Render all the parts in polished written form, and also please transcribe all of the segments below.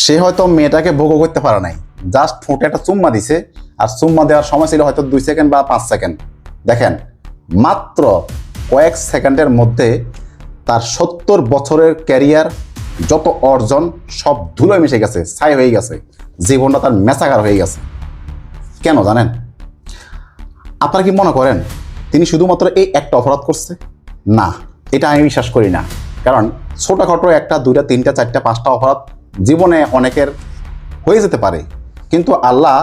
সে হয়তো মেয়েটাকে ভোগও করতে পারে নাই, জাস্ট ঠোঁটে একটা চুম্মা দিছে। আর চুম্মা দেওয়ার সময় ছিল হয়তো 2 সেকেন্ড বা 5 সেকেন্ড। দেখেন, মাত্র কয়েক সেকেন্ডের মধ্যে তার 70 বছরের ক্যারিয়ার, যত অর্জন সব ধুলোয় মিশে গেছে, ছাই হয়ে গেছে, জীবনটা তার মেসাকার হয়ে গেছে। কেন জানেন? আপনারা কি মনে করেন তিনি শুধুমাত্র এই একটা অপরাধ করছে? না, এটা আমি বিশ্বাস করি না। কারণ ছোটখাটো 1, 2, 3, 4, 5টা অপরাধ জীবনে অনেকের হয়ে যেতে পারে, কিন্তু আল্লাহ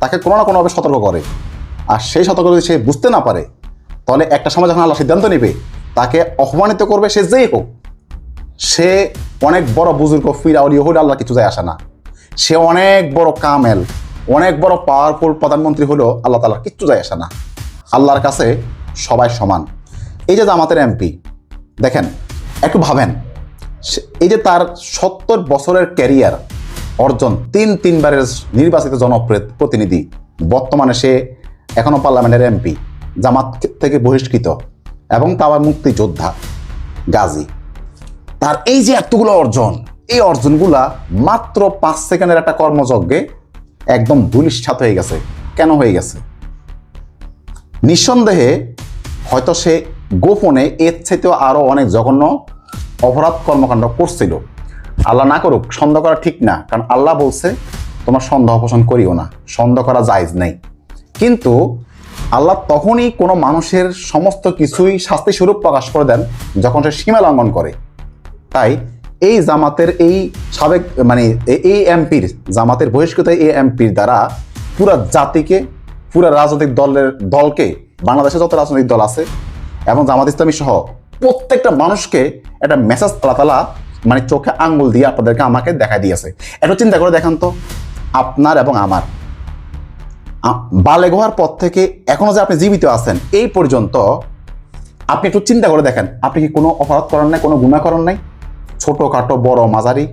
তাকে কোনো না কোনোভাবে সতর্ক করে। আর সেই সতর্ক যদি সে বুঝতে না পারে, তাহলে একটা সময় যখন আল্লাহ সিদ্ধান্ত নেবে তাকে অপমানিত করবে, সে যেই হোক, সে অনেক বড় বুজুর্গ ফিরাউলি হলে আল্লাহ কিছু যায় আসে না। সে অনেক বড় কামেল, অনেক বড় পাওয়ারফুল প্রধানমন্ত্রী হলেও আল্লাহ তাআলার কিচ্ছু যায় আসে না। আল্লাহর কাছে সবাই সমান। এই যে জামাতের এমপি, দেখেন, একটু ভাবেন, এই যে তার 70 বছরের ক্যারিয়ার, অর্জন, 3বারের নির্বাচিত জনপ্রতিনিধি, বর্তমানে সে এখনো পার্লামেন্টের এমপি, জামাত থেকে বহিষ্কৃত, এবং তার মুক্তিযোদ্ধা গাজী। তার এই যে এতগুলো অর্জন, এই অর্জনগুলা মাত্র 5 সেকেন্ডের একটা কর্মযজ্ঞে একদম ধূলিসাৎ হয়ে গেছে। কেন হয়ে গেছে? নিঃসন্দেহে হয়তো সে গোপনে এর চাইতেও আরো অনেক জঘন্য অপরাধ কর্মকাণ্ড করছিল। আল্লাহ না করুক, সন্দেহ করা ঠিক না, কারণ আল্লাহ বলছে তোমার সন্দেহ পোষণ করিও না, সন্দেহ করা জায়েজ নেই। কিন্তু আল্লাহ তখনই কোনো মানুষের সমস্ত কিছুই শাস্তি স্বরূপ প্রকাশ করে দেন যখন সে সীমা লঙ্ঘন করে। তাই এই জামাতের এই সাবেক এই এমপির, জামাতের বহিষ্কৃত এই এমপির দ্বারা পুরা জাতিকে, পুরা রাজনৈতিক দলকে, বাংলাদেশে যত রাজনৈতিক দল আছে এবং জামাত ইসলামী সহ প্রত্যেকটা মানুষকে একটা মেসেজ আল্লাহ তাআলা চোখে আঙ্গুল দিয়ে আপনাদেরকে আমাকে দেখা দিয়েছে। একটু চিন্তা করে দেখেন তো, আপনার এবং আমার বালেগ হওয়ার পর থেকে এখনো যে আপনি জীবিত আছেন এই পর্যন্ত, আপনি একটু চিন্তা করে দেখেন, আপনি কি কোনো অপরাধ করেন নাই, কোনো গুনাহ করেন নাই? ছোটখাটো, বড়, মাঝারি,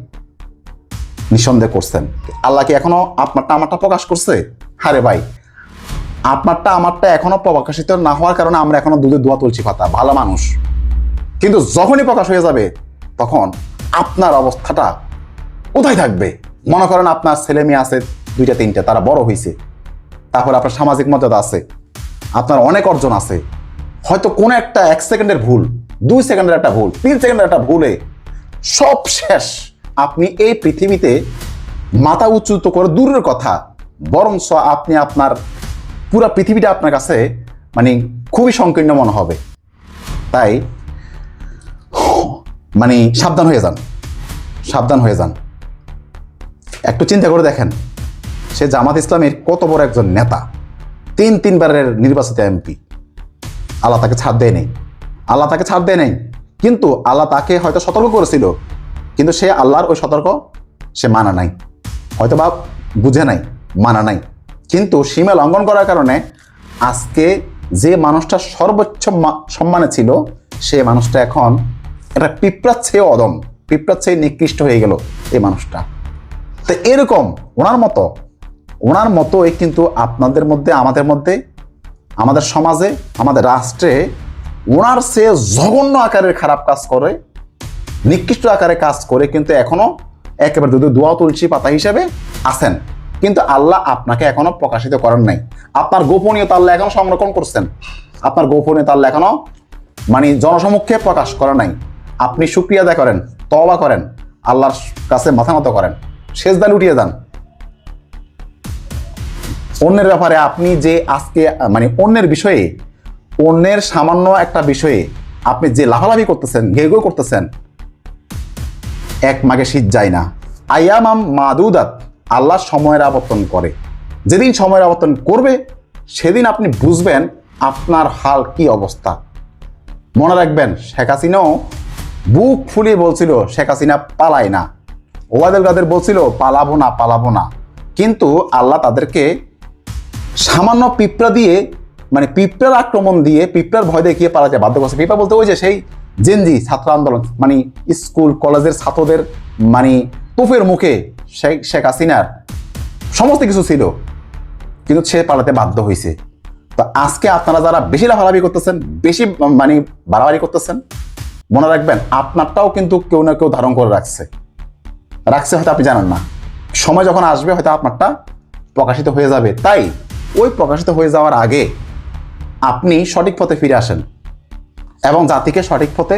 নিঃসন্দেহ করছেন। আল্লাহ কি এখনো আপনারটা আমারটা প্রকাশ করছে? আরে ভাই, আপনারটা আমারটা এখনো প্রকাশিত না হওয়ার কারণে আমরা এখনো দুধে দোয়া তুলছি পাতা, ভালো মানুষ। কিন্তু যখনই প্রকাশ হয়ে যাবে তখন আপনার অবস্থাটা কোথায় থাকবে? মনে করেন আপনার ছেলে মেয়ে আছে 2টা 3টা, তারা বড় হয়েছে, তারপর আপনার সামাজিক মর্যাদা আছে, আপনার অনেক অর্জন আছে, হয়তো কোনো একটা 1 সেকেন্ডের ভুল, 2 সেকেন্ডের একটা ভুল, 3 সেকেন্ডের একটা ভুলে সব শেষ। আপনি এই পৃথিবীতে মাথা উঁচুত করে দূরের কথা, বরঞ্চ আপনি আপনার পুরা পৃথিবীটা আপনার কাছে খুবই সংকীর্ণ মনে হবে। তাই সাবধান হয়ে যান, সাবধান হয়ে যান। একটু চিন্তা করে দেখেন, সে জামাত ইসলামের কত বড় একজন নেতা, 3বারের নির্বাচিত এমপি। আল্লাহ তাকে ছাড় দেয় নেই, আল্লাহ তাকে ছাড় দেয় নেই। কিন্তু আল্লাহ তাকে হয়তো সতর্ক করেছিল, কিন্তু সে আল্লাহর ওই সতর্ক সে মানা নাই, হয়তো বা বুঝে নাই, মানা নাই। কিন্তু সীমা লঙ্ঘন করার কারণে আজকে যে মানুষটা সর্বোচ্চ সম্মানে ছিল, সে মানুষটা এখন একটা পিঁপড়ার চেয়ে অদম, পিঁপড়ার চেয়ে নিকৃষ্ট হয়ে গেল এই মানুষটা। তো এরকম ওনার মতোই কিন্তু আপনাদের মধ্যে, আমাদের মধ্যে, আমাদের সমাজে, আমাদের রাষ্ট্রে ওনার চেয়ে জঘন্য আকারের খারাপ কাজ করে, নিকৃষ্ট আকারে কাজ করে কিন্তু এখনো একেবারে দোয়া তুলসী পাতা হিসেবে আছেন। কিন্তু আল্লাহ আপনাকে এখনো প্রকাশিত করেন নাই। আপনার গোপনীয়তা আল্লাহ এখনো সংরক্ষণ করছেন, আপনার গোপনীয়তা আল্লাহ এখনো জনসমক্ষে প্রকাশ করে নাই। আপনি শুকরিয়া আদায় করেন, তওবা করেন, আল্লাহর কাছে মাথা নত করেন, সেজদা লুটিয়ে যান। অন্যের ব্যাপারে আপনি যে আজকে অন্যের বিষয়ে, অন্যের সামান্য একটা বিষয়ে আপনি যে লাফালাফি করতেছেন, ঘেঘো করতেছেন, এক মাঘে শীত যায় না। আইয়ামাম মাদুদাত, আল্লাহ সময়ের আবর্তন করে। যেদিন সময়ের আবর্তন করবে সেদিন আপনি বুঝবেন আপনার হাল কি অবস্থা। মনে রাখবেন, শেখ হাসিনাও বুক ফুলিয়ে বলছিল শেখ হাসিনা পালায় না, ওবায়দুল কাদের বলছিল পালাবো না। কিন্তু আল্লাহ তাদেরকে সামান্য পিঁপড়া দিয়ে, পিঁপড়ার আক্রমণ দিয়ে, পিঁপড়ার ভয় দেখিয়ে পালাতে বাধ্য করছে। পিঁপড়া বলতে ওই যে সেই জেনজি ছাত্র আন্দোলন, স্কুল কলেজের ছাত্রদের তোপের মুখে শেখ হাসিনার সমস্ত কিছু ছিল, কিন্তু সে পালাতে বাধ্য হয়েছে। তো আজকে আপনারা যারা বেশি লাফালাফি করতেছেন, বেশি বাড়াবাড়ি করতেছেন, মনে রাখবেন আপনারটাও কিন্তু কেউ না কেউ ধারণ করে রাখছে, হয়তো আপনি জানেন না। সময় যখন আসবে হয়তো আপনারটা প্রকাশিত হয়ে যাবে। তাই ওই প্রকাশিত হয়ে যাওয়ার আগে আপনি সঠিক পথে ফিরে আসেন এবং জাতিকে সঠিক পথে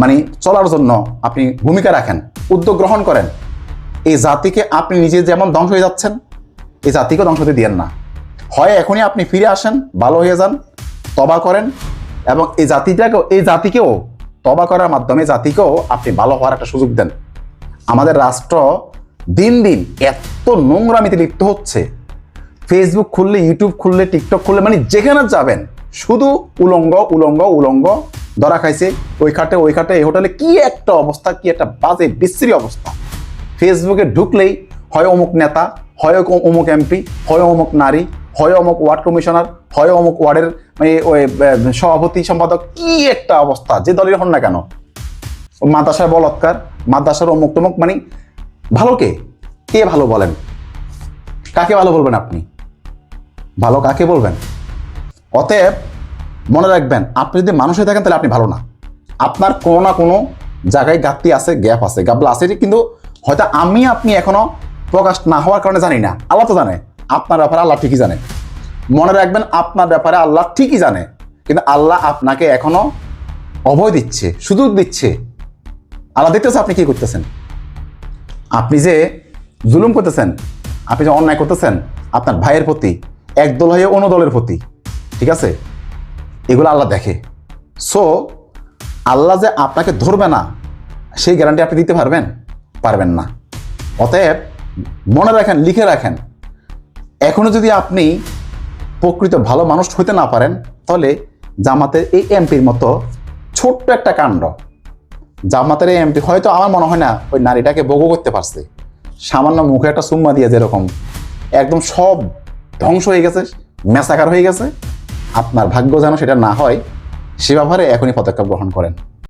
মানে চলার জন্য আপনি ভূমিকা রাখেন, উদ্যোগ গ্রহণ করেন। এই জাতিকে আপনি নিজে যেমন ধ্বংস হয়ে যাচ্ছেন, এই জাতিকেও ধ্বংস হতে দিয়েন না। হয় এখনই আপনি ফিরে আসেন, ভালো হয়ে যান, তবা করেন এবং এই জাতিকেও তবা করার মাধ্যমে জাতিকেও আপনি ভালো হওয়ার একটা সুযোগ দেন। আমাদের রাষ্ট্র দিন দিন এত নোংরামিতে লিপ্ত হচ্ছে, ফেসবুক খুললে, ইউটিউব খুললে, টিকটক খুললে, মানে যেখানে যাবেন শুধু উলঙ্গ উলঙ্গ উলঙ্গ, ধরা খাইছে ওই খাটে এই হোটেলে, কি একটা অবস্থা, কি একটা বাজে বিশ্রী অবস্থা। ফেসবুকে ঢুকলেই হয় অমুক নেতা, হয় অমুক এমপি, হয় অমুক নারী, হয় অমুক ওয়ার্ড কমিশনার, হয় অমুক ওয়ার্ডের মানে ওই সভাপতি সম্পাদক, কি একটা অবস্থা, যে দলের হন না কেন। মাদ্রাসার বলৎকার, মাদ্রাসার অমুক তমুক, মানে ভালো কে ভালো বলেন? কাকে ভালো বলবেন আপনি? ভালো কাকে বলবেন? অতএব মনে রাখবেন, আপনি যদি মানুষ হয়ে থাকেন তাহলে আপনি ভালো না। আপনার কোনো না কোনো জায়গায় ঘাটতি আছে, গ্যাপ আছে, গাবলা আছে, কিন্তু হয়তো আপনি এখনো প্রকাশ না হওয়ার কারণে জানি না। আল্লাহ তো জানে আপনার ব্যাপারে, আল্লাহ ঠিকই জানে। মনে রাখবেন, আপনার ব্যাপারে আল্লাহ ঠিকই জানে, কিন্তু আল্লাহ আপনাকে এখনো অভয় দিচ্ছে, সুযোগ দিচ্ছে। আল্লাহ দেখতেছে আপনি কি করতেছেন, আপনি যে জুলুম করতেছেন, আপনি যে অন্যায় করতেছেন আপনার ভাইয়ের প্রতি, একদল হয়ে অন্য দলের প্রতি, ঠিক আছে? এগুলো আল্লাহ দেখে। সো আল্লাহ যে আপনাকে ধরবে না সেই গ্যারান্টি আপনি দিতে পারবেন না। অতএব মনে রাখেন, লিখে রাখেন, এখনো যদি আপনি প্রকৃত ভালো মানুষ হইতে না পারেন, তাহলে জামাতের এই এমপির মতো ছোট্ট একটা কাণ্ড, জামাতের এই এমপি হয়তো আমার মনে হয় না ওই নারীটাকে ভোগও করতে পারছে। সামান্য মুখে একটা চুম্মা দিয়ে যেরকম একদম সব ধ্বংস হয়ে গেছে, ম্যাসাকার হয়ে গেছে। আপনার ভাগ্য যেন সেটা না হয়, সে ব্যাপারে এখনই পদক্ষেপ গ্রহণ করেন।